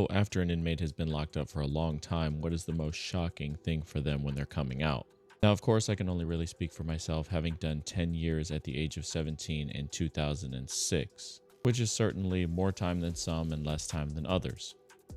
After an inmate has been locked up for a long time, what is the most shocking thing for them when they're coming out? Now, of course, I can only really speak for myself, having done 10 years at the age of 17 in 2006, which is certainly more time than some and less time than others.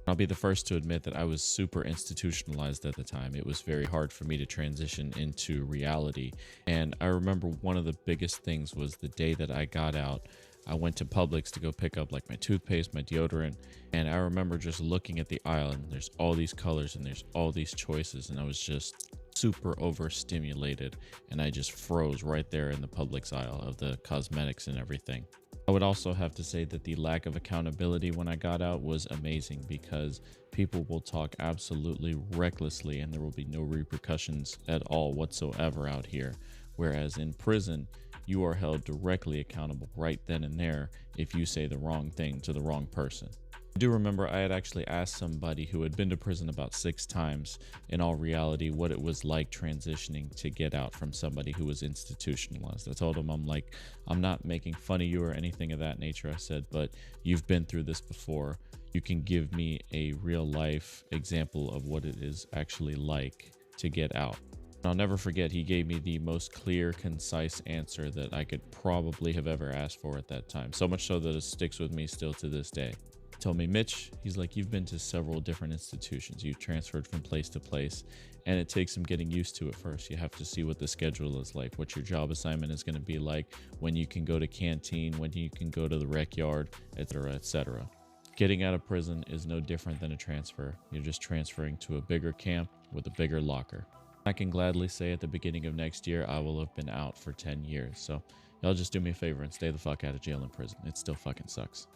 I'll be the first to admit that I was super institutionalized at the time. It was very hard for me to transition into reality. And I remember one of the biggest things was the day that I got out. I went to Publix to go pick up like my toothpaste, my deodorant, and I remember just looking at the aisle and there's all these colors and there's all these choices, and I was just super overstimulated and I just froze right there in the Publix aisle of the cosmetics and everything. I would also have to say that the lack of accountability when I got out was amazing because people will talk absolutely recklessly and there will be no repercussions at all whatsoever out here. Whereas in prison, you are held directly accountable right then and there if you say the wrong thing to the wrong person. I do remember I had actually asked somebody who had been to prison about 6 times, in all reality, what it was like transitioning to get out from somebody who was institutionalized. I told him, I'm not making fun of you or anything of that nature. I said, but you've been through this before. You can give me a real life example of what it is actually like to get out. I'll never forget, he gave me the most clear, concise answer that I could probably have ever asked for at that time. So much so that it sticks with me still to this day. He told me, Mitch, he's like, you've been to several different institutions. You've transferred from place to place, and it takes some getting used to it first. You have to see what the schedule is like, what your job assignment is going to be like, when you can go to canteen, when you can go to the rec yard, etc., etc. Getting out of prison is no different than a transfer. You're just transferring to a bigger camp with a bigger locker. I can gladly say at the beginning of next year, I will have been out for 10 years. So y'all just do me a favor and stay the fuck out of jail and prison. It still fucking sucks.